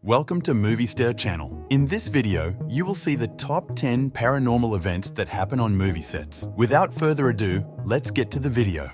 Welcome to Moviesterr channel. In this video, you will see the top 10 paranormal events that happen on movie sets. Without further ado, let's get to the video.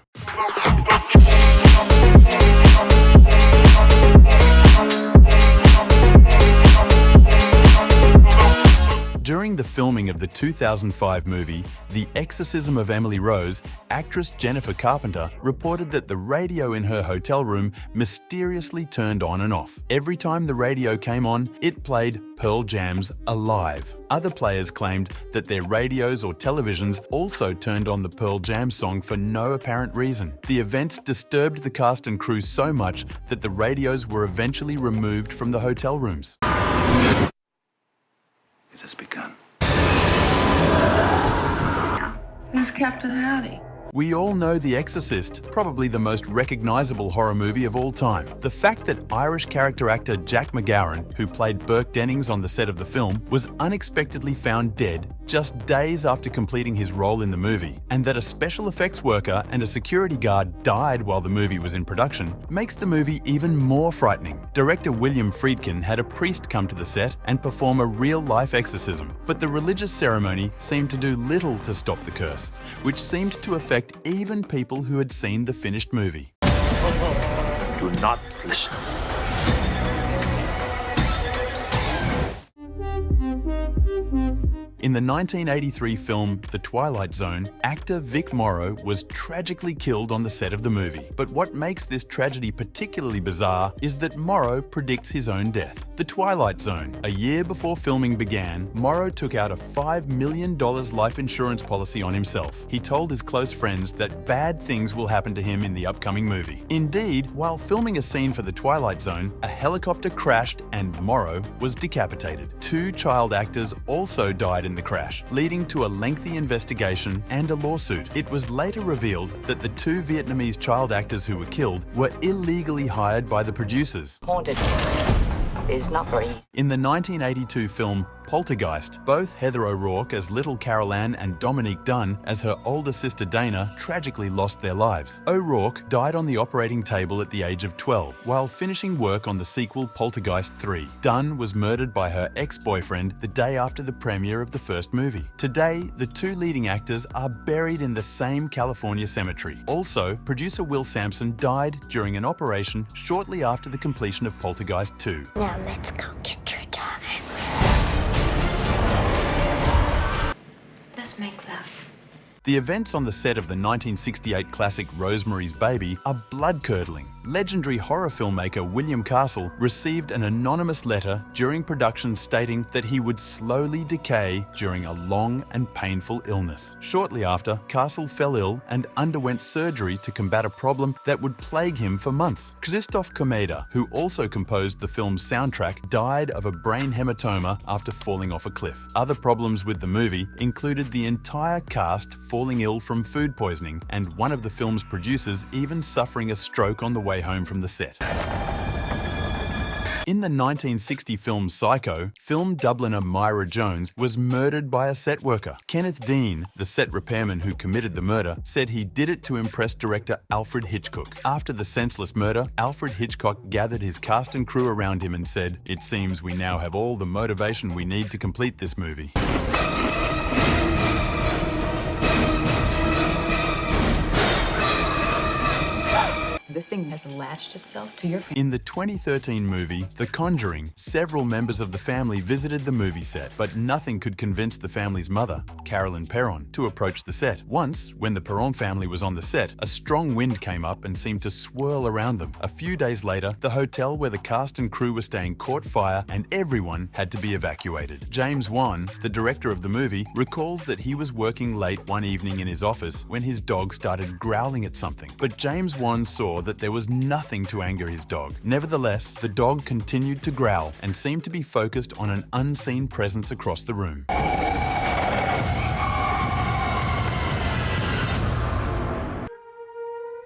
During the filming of the 2005 movie, The Exorcism of Emily Rose, actress Jennifer Carpenter reported that the radio in her hotel room mysteriously turned on and off. Every time the radio came on, it played Pearl Jam's Alive. Other players claimed that their radios or televisions also turned on the Pearl Jam song for no apparent reason. The events disturbed the cast and crew so much that the radios were eventually removed from the hotel rooms. It has begun. Who's Captain Howdy? We all know The Exorcist, probably the most recognizable horror movie of all time. The fact that Irish character actor Jack McGowan, who played Burke Dennings on the set of the film, was unexpectedly found dead just days after completing his role in the movie, and that a special effects worker and a security guard died while the movie was in production, makes the movie even more frightening. Director William Friedkin had a priest come to the set and perform a real-life exorcism, but the religious ceremony seemed to do little to stop the curse, which seemed to affect even people who had seen the finished movie. Do not listen. In the 1983 film The Twilight Zone, actor Vic Morrow was tragically killed on the set of the movie. But what makes this tragedy particularly bizarre is that Morrow predicts his own death. The Twilight Zone. A year before filming began, Morrow took out a $5 million life insurance policy on himself. He told his close friends that bad things will happen to him in the upcoming movie. Indeed, while filming a scene for The Twilight Zone, a helicopter crashed and Morrow was decapitated. Two child actors also died in the crash, leading to a lengthy investigation and a lawsuit. It was later revealed that the two Vietnamese child actors who were killed were illegally hired by the producers. Haunted is not very easy. In the 1982 film Poltergeist, both Heather O'Rourke as Little Carol Ann and Dominique Dunn as her older sister Dana tragically lost their lives. O'Rourke died on the operating table at the age of 12 while finishing work on the sequel Poltergeist 3. Dunn was murdered by her ex-boyfriend the day after the premiere of the first movie. Today, the two leading actors are buried in the same California cemetery. Also, producer Will Sampson died during an operation shortly after the completion of Poltergeist 2. Now let's go get your daughter. Let's make love. The events on the set of the 1968 classic Rosemary's Baby are blood-curdling. Legendary horror filmmaker William Castle received an anonymous letter during production stating that he would slowly decay during a long and painful illness. Shortly after, Castle fell ill and underwent surgery to combat a problem that would plague him for months. Krzysztof Komeda, who also composed the film's soundtrack, died of a brain hematoma after falling off a cliff. Other problems with the movie included the entire cast falling ill from food poisoning, and one of the film's producers even suffering a stroke on the way home from the set. In the 1960 film Psycho, film Dubliner Myra Jones was murdered by a set worker. Kenneth Dean, the set repairman who committed the murder, said he did it to impress director Alfred Hitchcock. After the senseless murder, Alfred Hitchcock gathered his cast and crew around him and said, "It seems we now have all the motivation we need to complete this movie." This thing has latched itself to your In the 2013 movie, The Conjuring, several members of the family visited the movie set, but nothing could convince the family's mother, Carolyn Perron, to approach the set. Once, when the Perron family was on the set, a strong wind came up and seemed to swirl around them. A few days later, the hotel where the cast and crew were staying caught fire and everyone had to be evacuated. James Wan, the director of the movie, recalls that he was working late one evening in his office when his dog started growling at something. But James Wan saw that there was nothing to anger his dog. Nevertheless, the dog continued to growl and seemed to be focused on an unseen presence across the room.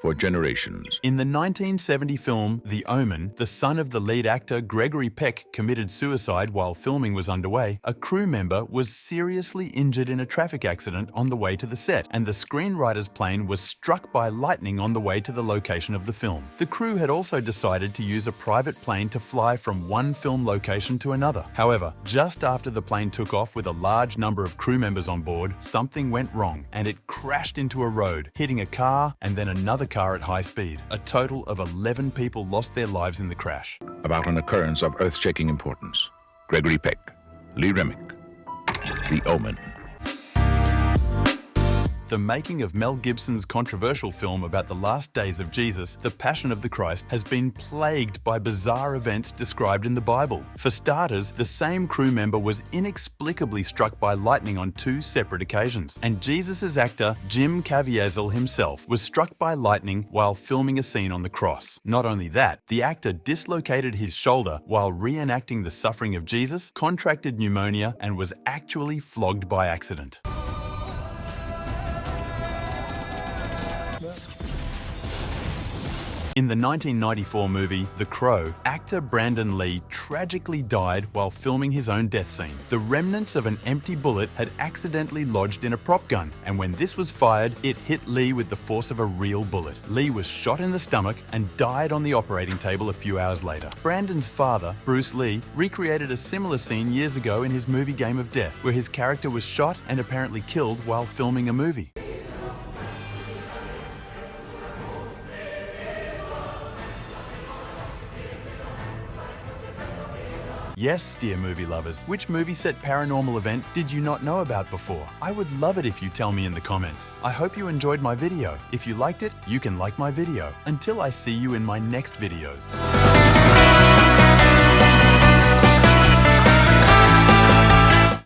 for generations. In the 1970 film The Omen, the son of the lead actor Gregory Peck committed suicide while filming was underway. A crew member was seriously injured in a traffic accident on the way to the set, and the screenwriter's plane was struck by lightning on the way to the location of the film. The crew had also decided to use a private plane to fly from one film location to another. However, just after the plane took off with a large number of crew members on board, something went wrong and it crashed into a road, hitting a car and then another car at high speed. A total of 11 people lost their lives in the crash. About an occurrence of earth-shaking importance. Gregory Peck, Lee Remick, The Omen. The making of Mel Gibson's controversial film about the last days of Jesus, The Passion of the Christ, has been plagued by bizarre events described in the Bible. For starters, the same crew member was inexplicably struck by lightning on 2 separate occasions. And Jesus' actor, Jim Caviezel himself, was struck by lightning while filming a scene on the cross. Not only that, the actor dislocated his shoulder while reenacting the suffering of Jesus, contracted pneumonia, and was actually flogged by accident. In the 1994 movie The Crow, actor Brandon Lee tragically died while filming his own death scene. The remnants of an empty bullet had accidentally lodged in a prop gun, and when this was fired, it hit Lee with the force of a real bullet. Lee was shot in the stomach and died on the operating table a few hours later. Brandon's father, Bruce Lee, recreated a similar scene years ago in his movie Game of Death, where his character was shot and apparently killed while filming a movie. Yes, dear movie lovers, which movie set paranormal event did you not know about before? I would love it if you tell me in the comments. I hope you enjoyed my video. If you liked it, you can like my video. Until I see you in my next videos.